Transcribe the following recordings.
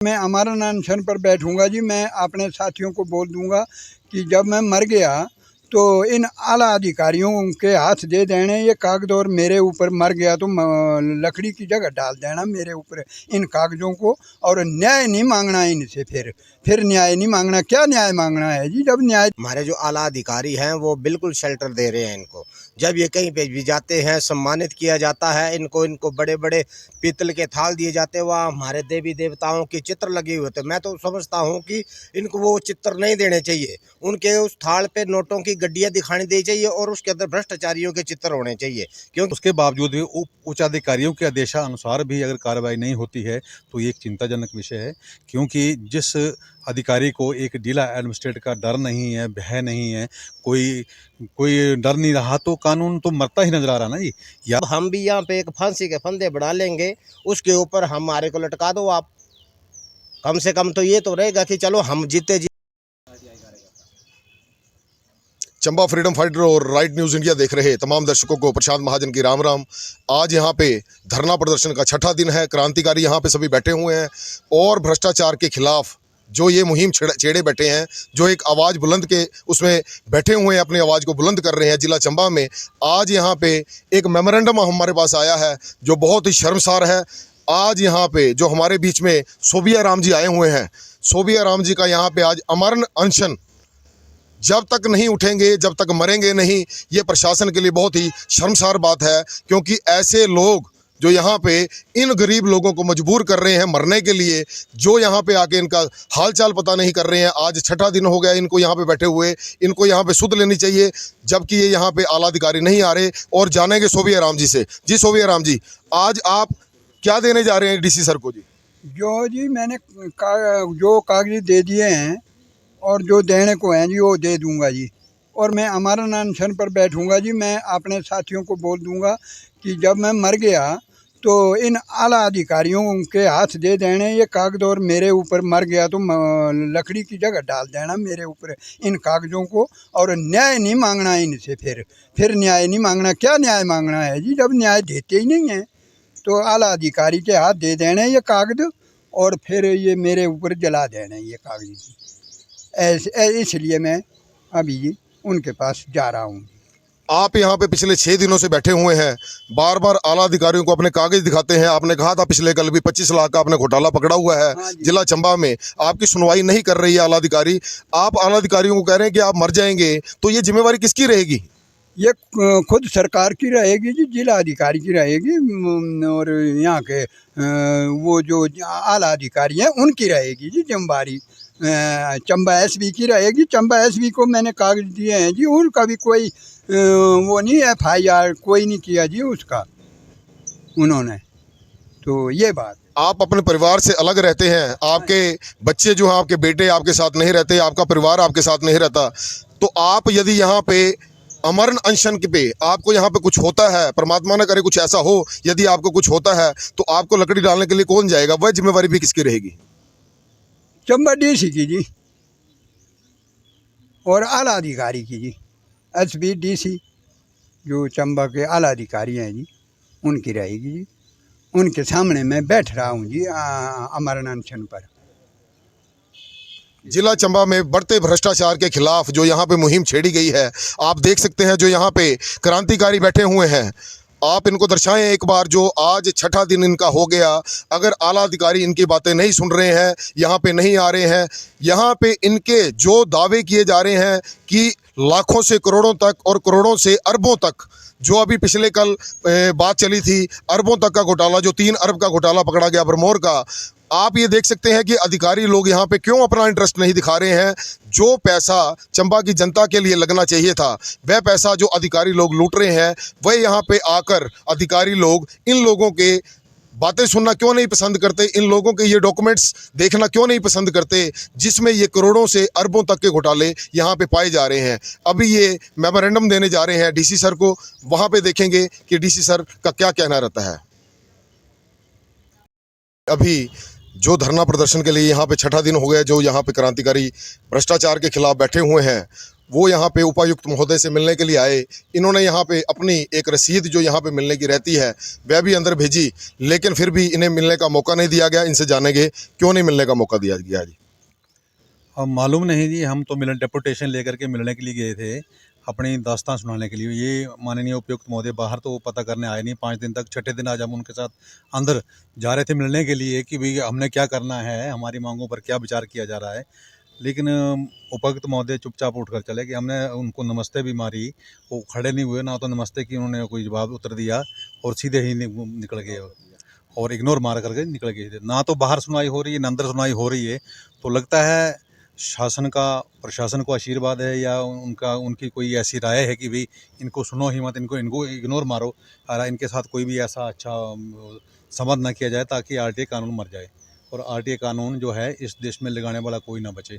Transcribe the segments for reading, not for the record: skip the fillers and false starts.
मैं अमरण अनशन पर बैठूंगा जी। मैं अपने साथियों को बोल दूंगा कि जब मैं मर गया तो इन आला अधिकारियों के हाथ दे देने ये कागज, और मेरे ऊपर मर गया तो लकड़ी की जगह डाल देना मेरे ऊपर इन कागजों को। और न्याय नहीं मांगना इनसे, फिर न्याय नहीं मांगना। क्या न्याय मांगना है जी जब न्याय। हमारे जो आला अधिकारी हैं वो बिल्कुल शेल्टर दे रहे हैं इनको। जब ये कहीं पे भी जाते हैं सम्मानित किया जाता है इनको बड़े बड़े पीतल के थाल दिए जाते हैं, वहाँ हमारे देवी देवताओं के चित्र लगे हुए थे। मैं तो समझता हूँ कि इनको वो चित्र नहीं देने चाहिए, उनके उस थाल पे नोटों की गड्डियाँ दिखानी दी चाहिए और उसके अंदर भ्रष्टाचारियों के चित्र होने चाहिए। क्योंकि उसके बावजूद भी उच्च अधिकारियों के आदेशानुसार भी अगर कार्रवाई नहीं होती है तो ये एक चिंताजनक विषय है। क्योंकि जिस अधिकारी को एक जिला एडमिनिस्ट्रेटर का डर नहीं है, भय नहीं है, कोई डर नहीं रहा, तो कानून तो मरता ही नजर आ रहा ना जी। या हम भी यहाँ पे एक फांसी के फंदे बढ़ा लेंगे, उसके ऊपर हमारे को लटका दो आप। कम से कम तो ये तो रहेगा कि चलो हम जीते जी। चंबा फ्रीडम फाइटर और राइट न्यूज़ इंडिया देख रहे तमाम दर्शकों को प्रशांत महाजन की राम राम। आज यहाँ पे धरना प्रदर्शन का छठा दिन है। क्रांतिकारी यहाँ पे सभी बैठे हुए हैं और भ्रष्टाचार के खिलाफ जो ये मुहिम छेड़े बैठे हैं, जो एक आवाज़ बुलंद के उसमें बैठे हुए हैं, अपनी आवाज़ को बुलंद कर रहे हैं जिला चंबा में। आज यहाँ पे एक मेमोरेंडम हमारे पास आया है जो बहुत ही शर्मसार है। आज यहाँ पे जो हमारे बीच में सोबिया राम जी आए हुए हैं, सोबिया राम जी का यहाँ पे आज अमरण अनशन जब तक नहीं उठेंगे, जब तक मरेंगे नहीं। ये प्रशासन के लिए बहुत ही शर्मसार बात है, क्योंकि ऐसे लोग जो यहाँ पे इन गरीब लोगों को मजबूर कर रहे हैं मरने के लिए, जो यहाँ पे आके इनका हालचाल पता नहीं कर रहे हैं। आज छठा दिन हो गया इनको यहाँ पे बैठे हुए, इनको यहाँ पे सुध लेनी चाहिए, जबकि ये यहाँ पे आला अधिकारी नहीं आ रहे। और जानेंगे सोबिया राम जी से। जी सोबिया राम जी, आज आप क्या देने जा रहे हैं डीसी सर को? जी मैंने जो कागज दे दिए हैं और जो देने को हैं जी वो दे दूंगा जी। और मैं अमरण अनशन पर बैठूंगा जी। मैं अपने साथियों को बोल दूंगा कि जब मैं मर गया तो इन आला अधिकारियों के हाथ दे देने ये कागज, और मेरे ऊपर मर गया तो लकड़ी की जगह डाल देना मेरे ऊपर इन कागजों को। और न्याय नहीं मांगना इनसे, फिर न्याय नहीं मांगना। क्या न्याय मांगना है जी जब न्याय देते ही नहीं हैं। तो आला अधिकारी के हाथ दे देने ये कागज और फिर ये मेरे ऊपर जला देने ये कागज। ऐसे इसलिए मैं अभी जी उनके पास जा रहा हूँ। आप यहाँ पे पिछले 6 दिनों से बैठे हुए हैं, बार बार आला अधिकारियों को अपने कागज दिखाते हैं। आपने कहा था पिछले कल भी 25 लाख का आपने घोटाला पकड़ा हुआ है। हाँ जिला चंबा में आपकी सुनवाई नहीं कर रही है आला अधिकारी। आप आला अधिकारियों को कह रहे हैं कि आप मर जाएंगे, तो ये जिम्मेवारी किसकी रहेगी? ये खुद सरकार की रहेगी जी, जिला अधिकारी की रहेगी। और यहाँ के वो जो आला अधिकारी हैं उनकी रहेगी जी जिम्मेवारी। चंबा एसपी की रहेगी। चंबा एसपी को मैंने कागज दिए हैं जी, उनका भी कोई वो नहीं FIR कोई नहीं किया जी उसका उन्होंने। तो ये बात। आप अपने परिवार से अलग रहते हैं, आपके बच्चे जो हैं, आपके बेटे आपके साथ नहीं रहते, आपका परिवार आपके साथ नहीं रहता, तो आप यदि यहाँ पे अमरण अनशन पे आपको यहाँ पे कुछ होता है, परमात्मा न करे कुछ ऐसा हो, यदि आपको कुछ होता है तो आपको लकड़ी डालने के लिए कौन जाएगा? वह जिम्मेवारी भी किसकी रहेगी? चंबा DC की जी और आला अधिकारी की जी। SP DC जो चंबा के आला अधिकारी हैं जी उनकी रहेगी जी। उनके सामने मैं बैठ रहा हूँ जी अमरण अनशन पर। जिला चंबा में बढ़ते भ्रष्टाचार के खिलाफ जो यहाँ पे मुहिम छेड़ी गई है, आप देख सकते हैं जो यहाँ पे क्रांतिकारी बैठे हुए हैं। आप इनको दर्शाएं एक बार, जो आज छठा दिन इनका हो गया। अगर आला अधिकारी इनकी बातें नहीं सुन रहे हैं, यहाँ पे नहीं आ रहे हैं, यहाँ पे इनके जो दावे किए जा रहे हैं कि लाखों से करोड़ों तक और करोड़ों से अरबों तक, जो अभी पिछले कल बात चली थी अरबों तक का घोटाला, जो 3 अरब का घोटाला पकड़ा गया भरमौर का। आप ये देख सकते हैं कि अधिकारी लोग यहाँ पे क्यों अपना इंटरेस्ट नहीं दिखा रहे हैं। जो पैसा चंबा की जनता के लिए लगना चाहिए था, वह पैसा जो अधिकारी लोग लूट रहे हैं, वह यहाँ पे आकर अधिकारी लोग इन लोगों के बातें सुनना क्यों नहीं पसंद करते, इन लोगों के ये डॉक्यूमेंट्स देखना क्यों नहीं पसंद करते, जिसमें ये करोड़ों से अरबों तक के घोटाले यहाँ पे पाए जा रहे हैं। अभी ये मेमोरेंडम देने जा रहे हैं DC सर को, वहाँ पे देखेंगे कि DC सर का क्या कहना रहता है। अभी जो धरना प्रदर्शन के लिए यहाँ पे छठा दिन हो गया, जो यहाँ पे क्रांतिकारी भ्रष्टाचार के खिलाफ बैठे हुए हैं, वो यहाँ पे उपायुक्त महोदय से मिलने के लिए आए। इन्होंने यहाँ पे अपनी एक रसीद जो यहाँ पे मिलने की रहती है वह भी अंदर भेजी, लेकिन फिर भी इन्हें मिलने का मौका नहीं दिया गया। इनसे जानेंगे क्यों नहीं मिलने का मौका दिया गया जी। अब मालूम नहीं जी, हम तो मिलने डेपुटेशन लेकर के मिलने के लिए गए थे, अपनी दास्तान सुनाने के लिए। ये माननीय उपयुक्त महोदय बाहर तो वो पता करने आए नहीं 5 दिन तक। छठे दिन आज हम उनके साथ अंदर जा रहे थे मिलने के लिए कि भाई हमने क्या करना है, हमारी मांगों पर क्या विचार किया जा रहा है। लेकिन उपायुक्त महोदय चुपचाप उठकर चले गए। हमने उनको नमस्ते भी मारी, वो खड़े नहीं हुए, ना तो नमस्ते की उन्होंने कोई जवाब उत्तर दिया और सीधे ही निकल गए और इग्नोर मार करके निकल गए। ना तो बाहर सुनवाई हो रही है, ना अंदर सुनवाई हो रही है। तो लगता है शासन का, प्रशासन को आशीर्वाद है या उनकी कोई ऐसी राय है कि भाई इनको सुनो ही मत, इनको इग्नोर मारो, और इनके साथ कोई भी ऐसा अच्छा संवाद ना किया जाए ताकि आरटीआई कानून मर जाए और आरटीआई कानून जो है इस देश में लगाने वाला कोई ना बचे।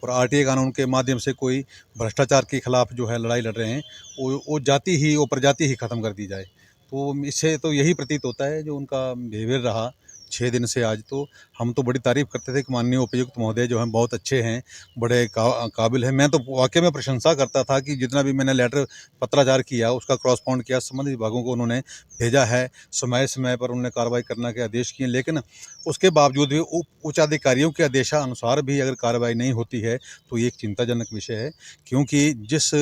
और आरटीआई कानून के माध्यम से कोई भ्रष्टाचार के खिलाफ जो है लड़ाई लड़ रहे हैं वो जाति वो प्रजाति ही ख़त्म कर दी जाए। तो इससे तो यही प्रतीत होता है जो उनका बिहेवियर रहा 6 दिन से आज। तो हम तो बड़ी तारीफ़ करते थे कि माननीय उपयुक्त महोदय जो हैं बहुत अच्छे हैं, बड़े काबिल हैं। मैं तो वाकई में प्रशंसा करता था कि जितना भी मैंने लेटर पत्राचार किया उसका क्रॉसपॉन्ड किया, संबंधित विभागों को उन्होंने भेजा है, समय समय पर उन्होंने कार्रवाई करने के आदेश किए। लेकिन उसके बावजूद भी उच्च अधिकारियों के आदेशानुसार भी अगर कार्रवाई नहीं होती है तो ये एक चिंताजनक विषय है। क्योंकि जिस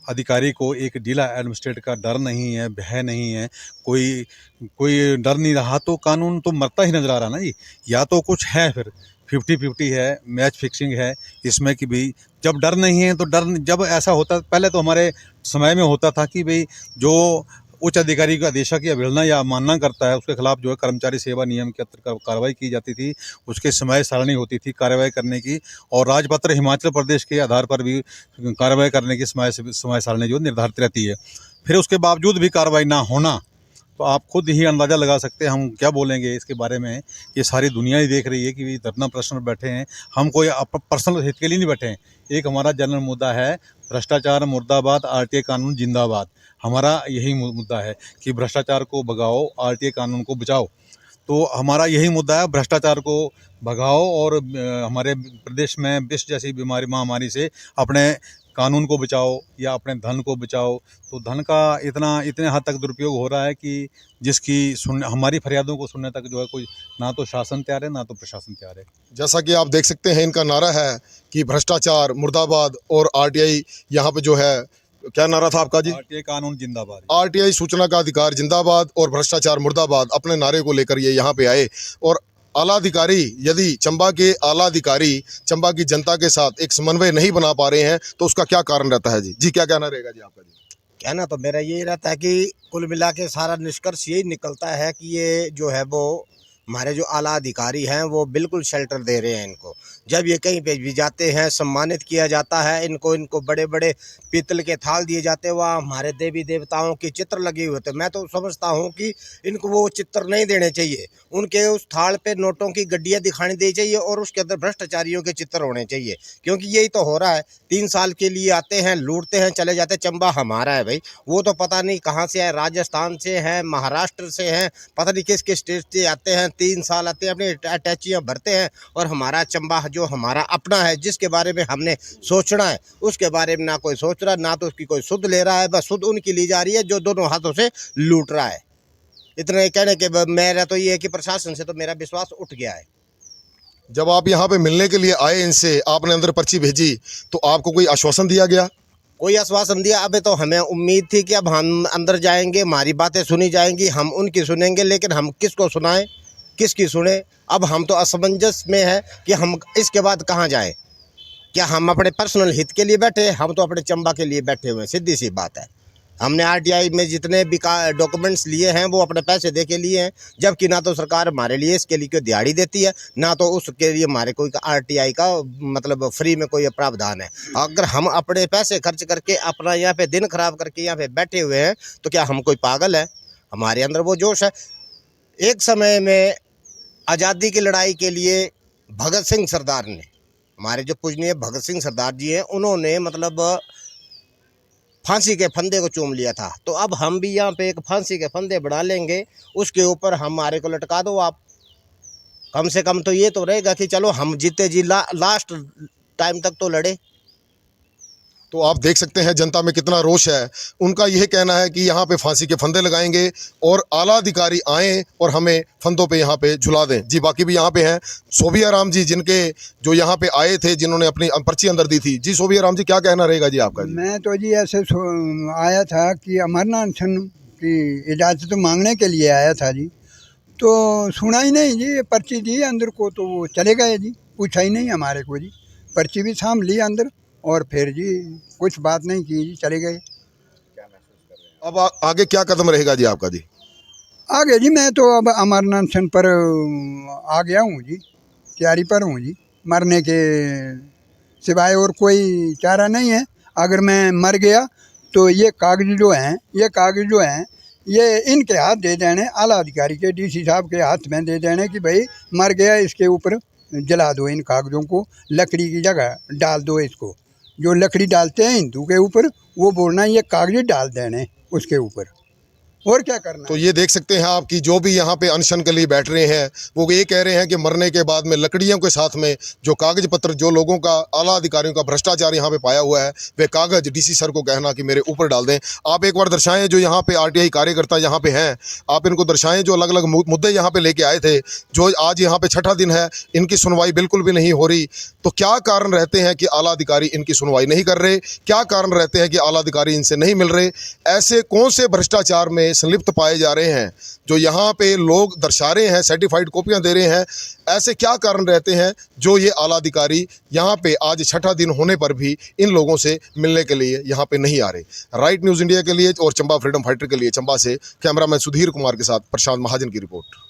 अधिकारी को एक जिला एडमिनिस्ट्रेट का डर नहीं है, भय नहीं है, कोई कोई डर नहीं रहा, तो कानून तो मरता ही नज़र आ रहा ना जी। या तो कुछ है, फिर 50-50 है, मैच फिक्सिंग है इसमें कि भाई जब डर नहीं है तो डर, जब ऐसा होता पहले तो हमारे समय में होता था कि भाई जो उच्च अधिकारी का आदेश की अवहेलना या अवमानना करता है उसके खिलाफ जो है कर्मचारी सेवा नियम के अंतर्गत कार्रवाई की जाती थी। उसके समय सारणी होती थी कार्रवाई करने की, और राजपत्र हिमाचल प्रदेश के आधार पर भी कार्रवाई करने की समय सारणी जो निर्धारित रहती है। फिर उसके बावजूद भी कार्रवाई ना होना, तो आप खुद ही अंदाज़ा लगा सकते हैं हम क्या बोलेंगे इसके बारे में। ये सारी दुनिया ही देख रही है कि धरना प्रदर्शन में बैठे हैं, हम कोई पर्सनल हित के लिए नहीं बैठे हैं। एक हमारा जनरल मुद्दा है, भ्रष्टाचार मुर्दाबाद, आरटीआई कानून जिंदाबाद। हमारा यही मुद्दा है कि भ्रष्टाचार को भगाओ, आरटीआई कानून को बचाओ। तो हमारा यही मुद्दा है, भ्रष्टाचार को भगाओ और हमारे प्रदेश में विष जैसी बीमारी महामारी से अपने कानून को बचाओ या अपने धन को बचाओ। तो धन का इतने हद तक दुरुपयोग हो रहा है कि जिसकी हमारी फरियादों को सुनने तक जो है कोई ना तो शासन तैयार है ना तो प्रशासन तैयार है। जैसा कि आप देख सकते हैं, इनका नारा है कि भ्रष्टाचार मुर्दाबाद और आरटीआई, यहाँ पे जो है, क्या नारा था आपका जी? आरटीआई कानून जिंदाबाद, आरटीआई सूचना का अधिकार जिंदाबाद और भ्रष्टाचार मुर्दाबाद। अपने नारे को लेकर ये यहाँ पे आए। और आला अधिकारी, यदि चंबा के आला अधिकारी चंबा की जनता के साथ एक समन्वय नहीं बना पा रहे हैं तो उसका क्या कारण रहता है जी? जी क्या कहना रहेगा जी आपका? जी कहना तो मेरा यही रहता है कि कुल मिला के सारा निष्कर्ष यही निकलता है कि ये जो है वो हमारे जो आला अधिकारी हैं वो बिल्कुल शेल्टर दे रहे हैं इनको। जब ये कहीं पे भी जाते हैं सम्मानित किया जाता है, इनको बड़े बड़े पीतल के थाल दिए जाते हैं, वहाँ हमारे देवी देवताओं के चित्र लगे हुए थे। मैं तो समझता हूँ कि इनको वो चित्र नहीं देने चाहिए, उनके उस थाल पे नोटों की गड्डियाँ दिखानी देनी चाहिए और उसके अंदर भ्रष्टाचारियों के चित्र होने चाहिए। क्योंकि यही तो हो रहा है, 3 साल के लिए आते हैं, लूटते हैं, चले जाते हैं। चंबा हमारा है भाई, वो तो पता नहीं कहाँ से है, राजस्थान से हैं, महाराष्ट्र से हैं, पता नहीं किस किस स्टेट से आते हैं, 3 साल आते हैं, अपनी अटैचियाँ भरते हैं। और हमारा चंबा जो हमारा अपना है, जिसके बारे में हमने सोचना है, उसके बारे में ना कोई सोच रहा, ना तो उसकी कोई सुध ले रहा है। बस सुध उनकी ली जा रही है जो दोनों हाथों से लूट रहा है। इतने कहने के मेरा तो ये है कि प्रशासन से तो मेरा विश्वास उठ गया है। जब आप यहाँ पे मिलने के लिए आए इनसे, आपने अंदर पर्ची भेजी, तो आपको कोई आश्वासन दिया गया? कोई आश्वासन दिया? अबे तो हमें उम्मीद थी कि अब हम अंदर जाएंगे, हमारी बातें सुनी जाएंगी, हम उनकी सुनेंगे, लेकिन हम किसको सुनाएं, किसकी सुने? अब हम तो असमंजस में है कि हम इसके बाद कहाँ जाएं। क्या हम अपने पर्सनल हित के लिए बैठे? हम तो अपने चंबा के लिए बैठे हुए हैं, सीधी सी बात है। हमने आरटीआई में जितने भी डॉक्यूमेंट्स लिए हैं वो अपने पैसे दे के लिए हैं, जबकि ना तो सरकार हमारे लिए इसके लिए कोई दिहाड़ी देती है, ना तो उसके लिए हमारे कोई आरटीआई का मतलब फ्री में कोई प्रावधान है। अगर हम अपने पैसे खर्च करके अपना यहाँ पे दिन खराब करके यहाँ पे बैठे हुए हैं तो क्या हम कोई पागल है? हमारे अंदर वो जोश है। एक समय में आज़ादी की लड़ाई के लिए भगत सिंह सरदार ने, हमारे जो पूजनीय भगत सिंह सरदार जी हैं, उन्होंने मतलब फांसी के फंदे को चूम लिया था। तो अब हम भी यहाँ पे एक फांसी के फंदे बढ़ा लेंगे, उसके ऊपर हमारे को लटका दो आप। कम से कम तो ये तो रहेगा कि चलो हम जीते जी, लास्ट टाइम तक तो लड़े। तो आप देख सकते हैं जनता में कितना रोष है। उनका यह कहना है कि यहाँ पे फांसी के फंदे लगाएंगे और आला अधिकारी आएँ और हमें फंदों पे यहाँ पे झुला दें। जी बाकी भी यहाँ पे हैं सोभिया राम जी, जिनके जो यहाँ पे आए थे, जिन्होंने अपनी पर्ची अंदर दी थी। जी सोभिया राम जी, क्या कहना रहेगा जी आपका? जी मैं तो जी ऐसे आया था कि अमरनाथ अनशन की इजाज़त मांगने के लिए आया था जी, तो सुना ही नहीं जी। पर्ची दी अंदर को तो वो चले गए जी, पूछा ही नहीं हमारे को जी। पर्ची भी साम ली अंदर और फिर जी कुछ बात नहीं की जी, चले गए। अब आगे क्या कदम रहेगा जी आपका? जी आगे जी मैं तो अब अमरनाथ अनशन पर आ गया हूँ जी, तैयारी पर हूँ जी। मरने के सिवाय और कोई चारा नहीं है। अगर मैं मर गया तो ये कागज जो हैं ये इनके हाथ दे देने, आला अधिकारी के, डीसी साहब के हाथ में दे देने कि भाई मर गया, इसके ऊपर जला दो इन कागज़ों को, लकड़ी की जगह डाल दो इसको। जो लकड़ी डालते हैं हिंदू के ऊपर, वो बोलना ये कागज डाल देने उसके ऊपर, और क्या करना। तो ये देख सकते हैं आप कि जो भी यहाँ पे अनशन के लिए बैठ रहे हैं वो ये कह रहे हैं कि मरने के बाद में लकड़ियों के साथ में जो कागज पत्र, जो लोगों का, आला अधिकारियों का भ्रष्टाचार यहाँ पे पाया हुआ है, वे कागज डीसी सर को कहना कि मेरे ऊपर डाल दें। आप एक बार दर्शाएं, जो यहाँ पे आरटीआई कार्यकर्ता यहाँ पे हैं, आप इनको दर्शाएं, जो अलग अलग मुद्दे यहाँ पे लेके आए थे, जो आज यहाँ पे छठा दिन है, इनकी सुनवाई बिल्कुल भी नहीं हो रही। तो क्या कारण रहते हैं कि आला अधिकारी इनकी सुनवाई नहीं कर रहे? क्या कारण रहते हैं कि आला अधिकारी इनसे नहीं मिल रहे? ऐसे कौन से भ्रष्टाचार में संलिप्त पाए जा रहे हैं जो यहाँ पे लोग दर्शा रहे हैं, सर्टिफाइड कॉपियां दे रहे हैं? ऐसे क्या कारण रहते हैं जो ये आला अधिकारी यहाँ पे आज छठा दिन होने पर भी इन लोगों से मिलने के लिए यहाँ पे नहीं आ रहे? राइट न्यूज़ इंडिया के लिए और चंबा फ्रीडम फाइटर के लिए चंबा से कैमरामैन सुधीर कुमार के साथ प्रशांत महाजन की रिपोर्ट।